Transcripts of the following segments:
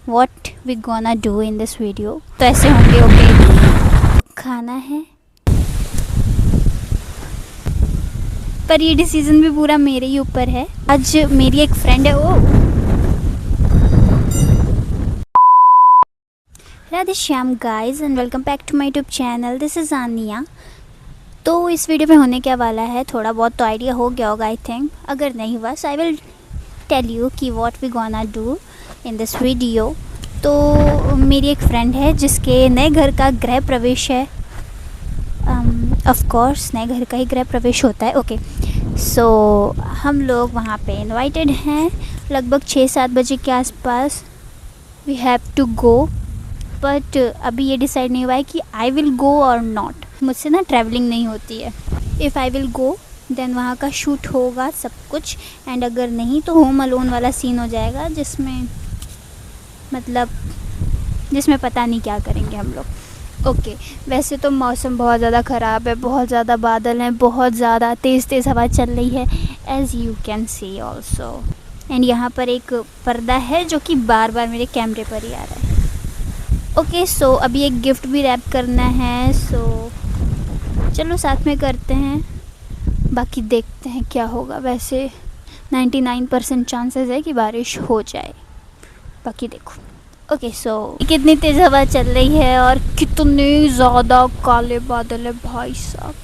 What we gonna do in this video. तो ऐसे होंगे ओके, खाना है, पर ये डिसीजन भी पूरा मेरे ही ऊपर है। आज मेरी एक फ्रेंड है, वो Radhe Shyam guys and welcome back to my YouTube channel. This is Aniya. तो इस वीडियो में होने क्या वाला है, थोड़ा बहुत तो आइडिया हो गया होगा आई थिंक। अगर नहीं हुआ so I will tell you कि what we gonna do in this video. तो मेरी एक फ्रेंड है जिसके नए घर का गृह प्रवेश है। ऑफ कोर्स नए घर का ही गृह प्रवेश होता है। ओके सो हम लोग वहाँ पे इनवाइटेड हैं लगभग 6-7 बजे के आसपास। We have to go, but अभी ये डिसाइड नहीं हुआ है कि आई विल गो और नॉट। मुझसे ना ट्रैवलिंग नहीं होती है। If I will go then वहाँ का शूट होगा सब कुछ, एंड अगर नहीं तो होम अलोन वाला सीन हो जाएगा, जिसमें पता नहीं क्या करेंगे हम लोग। ओके वैसे तो मौसम बहुत ज़्यादा ख़राब है, बहुत ज़्यादा बादल हैं, बहुत ज़्यादा तेज़ हवा चल रही है, as you can see also. And यहाँ पर एक पर्दा है जो कि बार बार मेरे कैमरे पर ही आ रहा है। ओके सो अभी एक गिफ्ट भी रैप करना है, सो चलो साथ में करते हैं, बाकी देखते हैं क्या होगा। वैसे 99% चांसेस है कि बारिश हो जाए, बाकी देखो। ओके सो कितनी तेज़ हवा चल रही है और कितने ज़्यादा काले बादल है भाई साहब,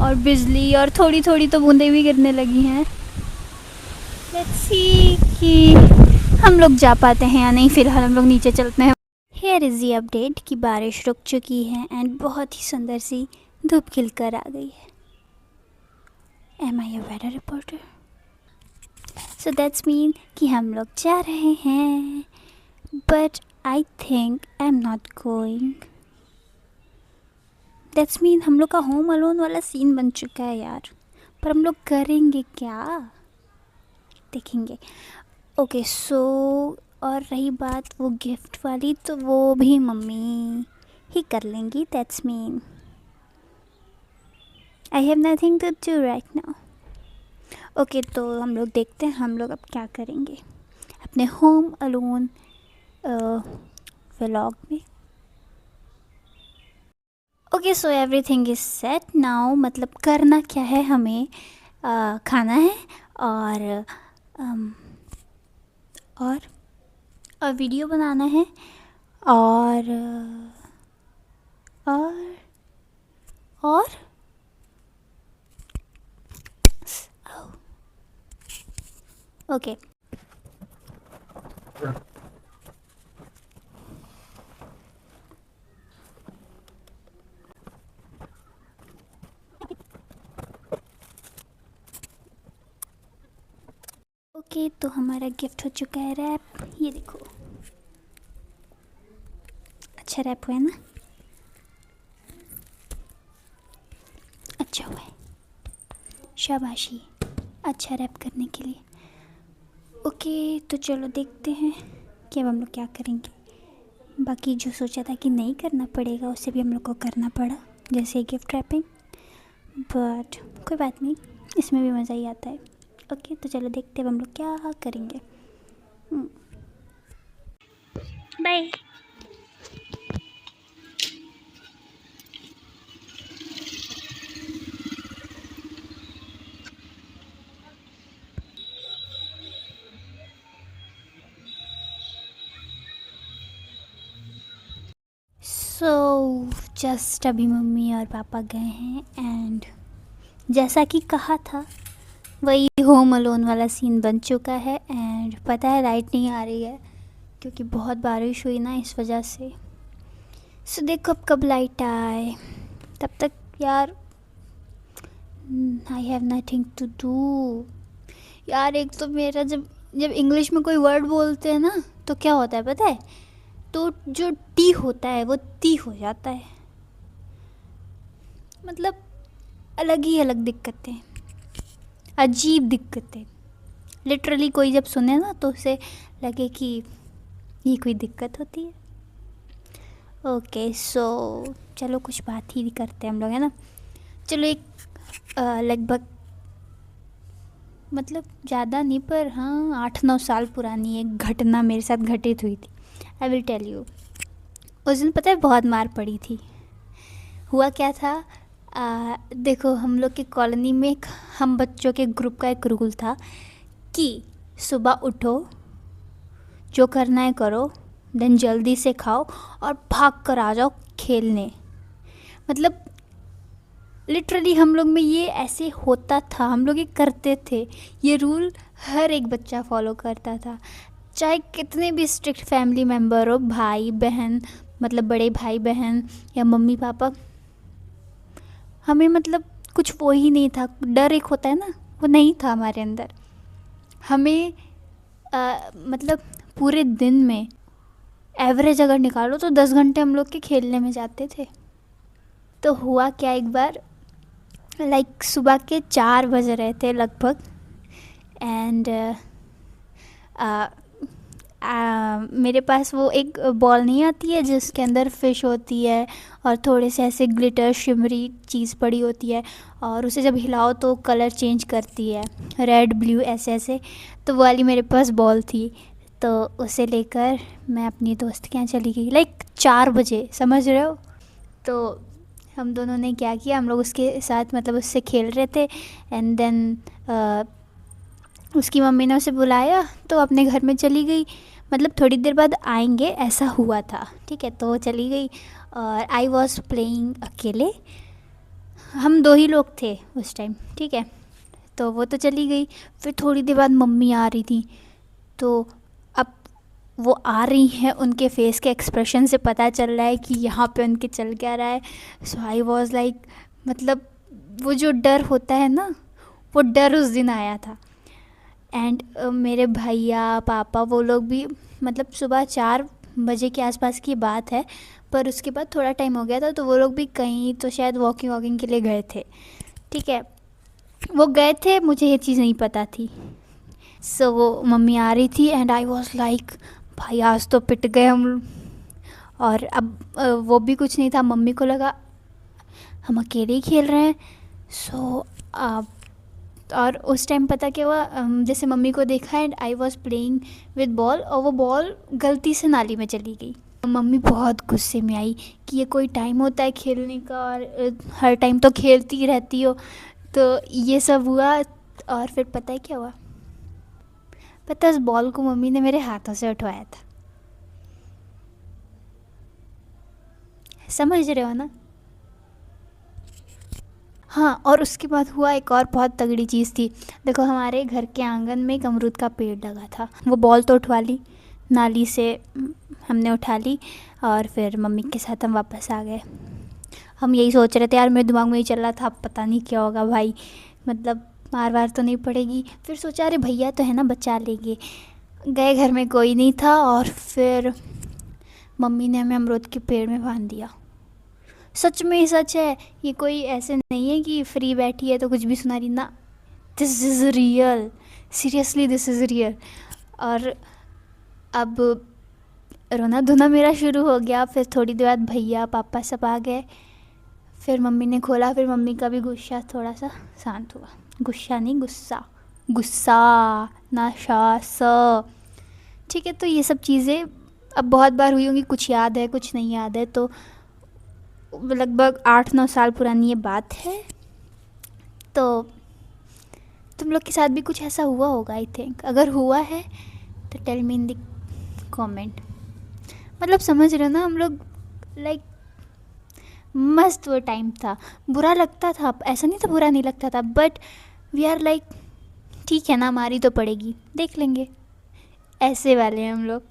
और बिजली, और थोड़ी थोड़ी तो बूंदें भी गिरने लगी हैं। लेट्स सी कि हम लोग जा पाते हैं या नहीं। फिलहाल हम लोग नीचे चलते हैं। हेयर इज़ दी अपडेट कि बारिश रुक चुकी है एंड बहुत ही सुंदर सी धूप खिलकर आ गई है। Am I a weather reporter? So that's mean कि हम लोग जा रहे हैं, but I think I am not going. That's mean हम लोग का होम अलोन वाला सीन बन चुका है यार, पर हम लोग करेंगे क्या, देखेंगे। ओके सो और रही बात वो गिफ्ट वाली, तो वो भी मम्मी ही कर लेंगी। That's mean I have nothing to do right now. Okay तो हम लोग देखते हैं हम लोग अब क्या करेंगे अपने होम अलोन व्लॉग में। Okay so everything is set now. मतलब करना क्या है, हमें खाना है और um, और वीडियो बनाना है और और और ओके ओके तो हमारा गिफ्ट हो चुका है रैप। ये देखो, अच्छा रैप हुआ है ना, अच्छा हुआ है, शाबाशी अच्छा रैप करने के लिए। ओके तो चलो देखते हैं कि अब हम लोग क्या करेंगे। बाकी जो सोचा था कि नहीं करना पड़ेगा उसे भी हम लोग को करना पड़ा, जैसे गिफ्ट रैपिंग, बट कोई बात नहीं, इसमें भी मज़ा ही आता है। ओके तो चलो देखते हैं अब हम लोग क्या करेंगे। बाय। सो जस्ट अभी मम्मी और पापा गए हैं, एंड जैसा कि कहा था वही होम अलोन वाला सीन बन चुका है। एंड पता है लाइट नहीं आ रही है क्योंकि बहुत बारिश हुई ना, इस वजह से। सो देखो अब कब लाइट आए, तब तक यार I have nothing to do. यार एक तो मेरा जब जब इंग्लिश में कोई वर्ड बोलते हैं ना तो क्या होता है पता है, तो जो टी होता है वो ती हो जाता है। मतलब अलग ही अलग दिक्कतें, अजीब दिक्कतें। लिटरली कोई जब सुने ना तो उसे लगे कि ये कोई दिक्कत होती है। ओके सो चलो कुछ बात ही करते हैं हम लोग, है ना। चलो एक लगभग मतलब ज़्यादा नहीं पर हाँ 8-9 साल पुरानी एक घटना मेरे साथ घटित हुई थी। I will tell you. उस दिन पता है बहुत मार पड़ी थी। हुआ क्या था, देखो हम लोग की कॉलोनी में हम बच्चों के ग्रुप का एक रूल था कि सुबह उठो, जो करना है करो, देन जल्दी से खाओ और भाग कर आ जाओ खेलने। मतलब लिटरली हम लोग में ये ऐसे होता था, हम लोग ये करते थे। ये रूल हर एक बच्चा फॉलो करता था, चाहे कितने भी स्ट्रिक्ट फैमिली मेम्बर हो, भाई बहन, मतलब बड़े भाई बहन या मम्मी पापा। हमें मतलब कुछ वो ही नहीं था, डर एक होता है ना, वो नहीं था हमारे अंदर। हमें मतलब पूरे दिन में एवरेज अगर निकालो तो 10 घंटे हम लोग के खेलने में जाते थे। तो हुआ क्या, एक बार लाइक सुबह के 4 बज रहे थे लगभग, एंड मेरे पास वो एक बॉल नहीं आती है जिसके अंदर फ़िश होती है और थोड़े से ऐसे ग्लिटर शिमरी चीज़ पड़ी होती है, और उसे जब हिलाओ तो कलर चेंज करती है, रेड ब्लू ऐसे ऐसे। तो वो वाली मेरे पास बॉल थी, तो उसे लेकर मैं अपनी दोस्त के यहाँ चली गई लाइक 4 बजे, समझ रहे हो। तो हम दोनों ने क्या किया, हम लोग उसके साथ मतलब उससे खेल रहे थे, एंड देन उसकी मम्मी ने उसे बुलाया तो अपने घर में चली गई। मतलब थोड़ी देर बाद आएंगे ऐसा हुआ था, ठीक है। तो वो चली गई और आई वॉज प्लेइंग अकेले। हम 2 ही लोग थे उस टाइम, ठीक है। तो वो तो चली गई, फिर थोड़ी देर बाद मम्मी आ रही थी। तो अब वो आ रही हैं, उनके फेस के एक्सप्रेशन से पता चल रहा है कि यहाँ पे उनके चल क्या रहा है। सो आई वॉज लाइक, मतलब वो जो डर होता है ना, वो डर उस दिन आया था। एंड मेरे भैया पापा वो लोग भी, मतलब सुबह 4 बजे के आसपास की बात है, पर उसके बाद थोड़ा टाइम हो गया था, तो वो लोग भी कहीं तो शायद वॉकिंग के लिए गए थे, ठीक है। वो गए थे, मुझे ये चीज़ नहीं पता थी। सो वो मम्मी आ रही थी एंड आई वॉज लाइक भाई आज तो पिट गए हम। और अब वो भी कुछ नहीं था, मम्मी को लगा हम अकेले ही खेल रहे हैं। सो और उस टाइम पता क्या हुआ, जैसे मम्मी को देखा and I was playing with ball, और वो बॉल गलती से नाली में चली गई। मम्मी बहुत गुस्से में आई कि ये कोई टाइम होता है खेलने का, और हर टाइम तो खेलती ही रहती हो। तो ये सब हुआ, और फिर पता है क्या हुआ, पता है उस बॉल को मम्मी ने मेरे हाथों से उठवाया था, समझ रहे हो ना। हाँ, और उसके बाद हुआ एक और बहुत तगड़ी चीज़ थी। देखो हमारे घर के आंगन में एक अमरूद का पेड़ लगा था, वो बॉल तो उठवा ली नाली से, हमने उठा ली, और फिर मम्मी के साथ हम वापस आ गए। हम यही सोच रहे थे यार, मेरे दिमाग में यही चल रहा था, अब पता नहीं क्या होगा भाई, मतलब मार वार तो नहीं पड़ेगी। फिर सोचा अरे भैया तो है ना, बचा लेंगे। गए, घर में कोई नहीं था, और फिर मम्मी ने हमें अमरूद के पेड़ में बांध दिया। सच में ही सच है, ये कोई ऐसे नहीं है कि फ्री बैठी है तो कुछ भी सुना रही ना, this is real, seriously this is real. और अब रोना धोना मेरा शुरू हो गया। फिर थोड़ी देर बाद भैया पापा सब आ गए, फिर मम्मी ने खोला, फिर मम्मी का भी गुस्सा थोड़ा सा शांत हुआ। गुस्सा नहीं, गुस्सा, गुस्सा ना शा स, ठीक है। तो ये सब चीज़ें अब बहुत बार हुई होंगी, कुछ याद है कुछ नहीं याद है। तो लगभग 8-9 साल पुरानी ये बात है। तो तुम लोग के साथ भी कुछ ऐसा हुआ होगा आई थिंक, अगर हुआ है तो tell me in the comment. मतलब समझ रहे हो ना, हम लोग लाइक मस्त वो टाइम था। बुरा लगता था, ऐसा नहीं था बुरा नहीं लगता था, बट वी आर लाइक ठीक है ना, मारी तो पड़ेगी, देख लेंगे, ऐसे वाले हैं हम लोग।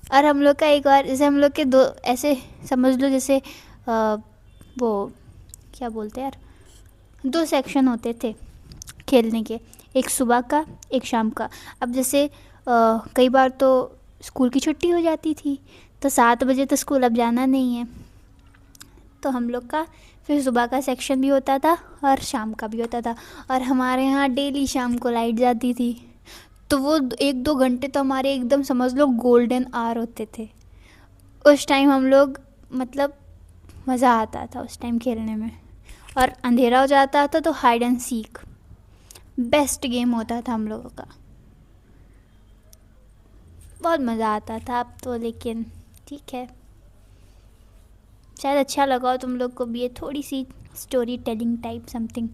और हम लोग का एक और, जैसे हम लोग के 2 ऐसे समझ लो, जैसे वो क्या बोलते हैं यार, 2 सेक्शन होते थे खेलने के, एक सुबह का एक शाम का। अब जैसे कई बार तो स्कूल की छुट्टी हो जाती थी, तो 7 बजे तो स्कूल अब जाना नहीं है, तो हम लोग का फिर सुबह का सेक्शन भी होता था और शाम का भी होता था। और हमारे यहाँ डेली शाम को लाइट जाती थी, तो वो 1-2 घंटे तो हमारे एकदम समझ लो गोल्डन आवर होते थे। उस टाइम हम लोग मतलब मज़ा आता था उस टाइम खेलने में। और अंधेरा हो जाता था तो hide and seek, best game होता था हम लोगों का, बहुत मज़ा आता था। अब तो लेकिन ठीक है, शायद अच्छा लगा हो तुम लोग को भी ये थोड़ी सी स्टोरी टेलिंग टाइप समथिंग,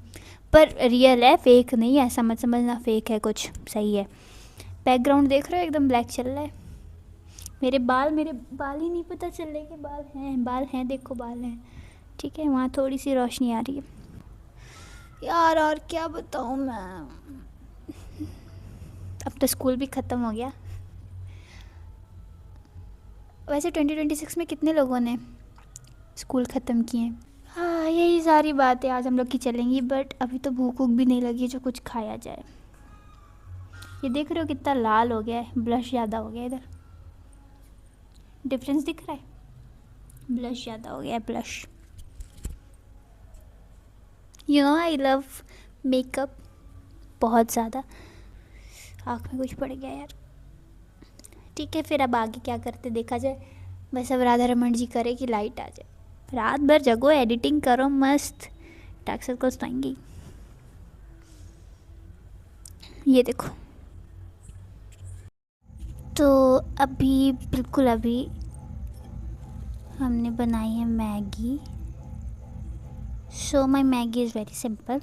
पर रियल है, फेक नहीं है, ऐसा मत समझना फेक है कुछ, सही है। बैकग्राउंड देख रहे हो एकदम ब्लैक चल रहा है। मेरे बाल ही नहीं पता चल रहे कि बाल हैं, देखो बाल हैं, ठीक है। वहाँ थोड़ी सी रोशनी आ रही है यार, और क्या बताऊँ मैं। अब तो स्कूल भी ख़त्म हो गया। वैसे 2026 में कितने लोगों ने स्कूल ख़त्म किए। हाँ, यही सारी बातें आज हम लोग की चलेंगी, बट अभी तो भूख वूख भी नहीं लगी जो कुछ खाया जाए। ये देख रहे हो कितना लाल हो गया है, ब्लश ज़्यादा हो गया, इधर डिफरेंस दिख रहा है, ब्लश ज़्यादा हो गया है, blush. You know I love makeup बहुत ज़्यादा। आँख में कुछ पड़ गया यार। ठीक है, फिर अब आगे क्या करते देखा जाए। बस अब राधा रमन जी करे कि लाइट आ जाए, रात भर जगो, एडिटिंग करो मस्त, टाक सर्कल्स तो आएंगी। ये देखो, तो अभी बिल्कुल अभी हमने बनाई है Maggi. So my Maggi is very simple.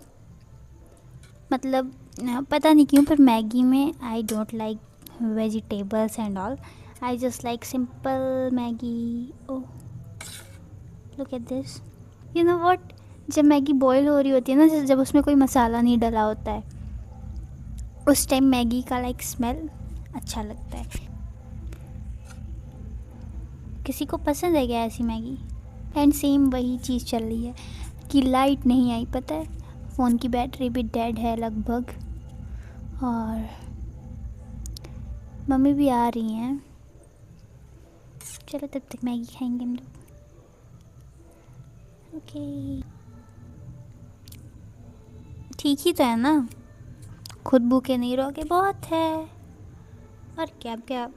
मतलब पता नहीं क्यों, पर मैगी में I don't like vegetables and all, I just like simple Maggi. Oh look at this, you know what, जब मैगी बॉईल हो रही होती है ना, जब उसमें कोई मसाला नहीं डला होता है, उस टाइम मैगी का लाइक स्मेल अच्छा लगता है। किसी को पसंद है क्या ऐसी मैगी। एंड सेम वही चीज़ चल रही है कि लाइट नहीं आई, पता है, फ़ोन की बैटरी भी डेड है लगभग, और मम्मी भी आ रही हैं। चलो तब तक मैगी खाएंगे हम लोग। ओके, ठीक ही तो है ना, खुद भूखे नहीं रहोगे, बहुत है। और क्या क्या,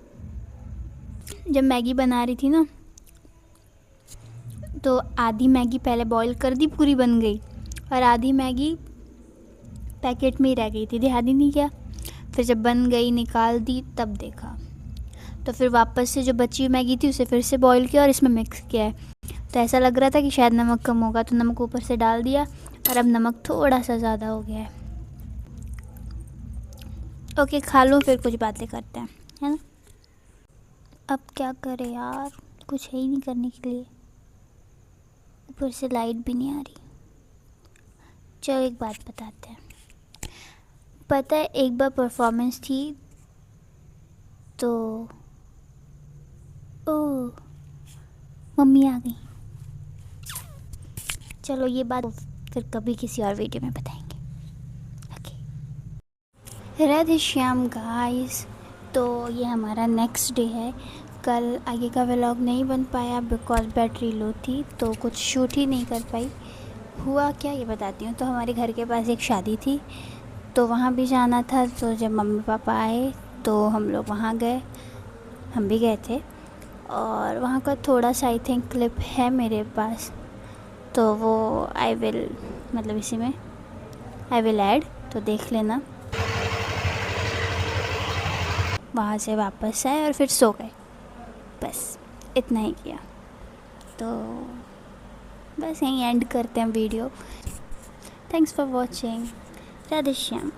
जब मैगी बना रही थी ना, तो आधी मैगी पहले बॉईल कर दी, पूरी बन गई, और आधी मैगी पैकेट में ही रह गई थी, ध्यान ही नहीं किया। फिर जब बन गई निकाल दी, तब देखा, तो फिर वापस से जो बची हुई मैगी थी उसे फिर से बॉईल किया और इसमें मिक्स किया है। तो ऐसा लग रहा था कि शायद नमक कम होगा, तो नमक ऊपर से डाल दिया, और अब नमक थोड़ा सा ज़्यादा हो गया है। ओके, खा लो, फिर कुछ बातें करते हैं, है ना। अब क्या करें यार, कुछ है ही नहीं करने के लिए, ऊपर से लाइट भी नहीं आ रही। चलो एक बात बताते हैं, पता है एक बार परफॉर्मेंस थी तो, ओह मम्मी आ गई। चलो ये बात फिर कभी किसी और वीडियो में बताएंगे। Okay, Radhe Shyam guys. तो ये हमारा नेक्स्ट डे है। कल आगे का व्लॉग नहीं बन पाया बिकॉज बैटरी लो थी, तो कुछ शूट ही नहीं कर पाई। हुआ क्या ये बताती हूँ। तो हमारे घर के पास एक शादी थी, तो वहाँ भी जाना था। तो जब मम्मी पापा आए तो हम लोग वहाँ गए, हम भी गए थे, और वहाँ का थोड़ा सा आई थिंक क्लिप है मेरे पास, तो वो आई विल, मतलब इसी में आई विल ऐड, तो देख लेना। वहाँ से वापस आए और फिर सो गए, बस इतना ही किया। तो बस यहीं एंड करते हैं video. Thanks for watching. Radhe Shyam.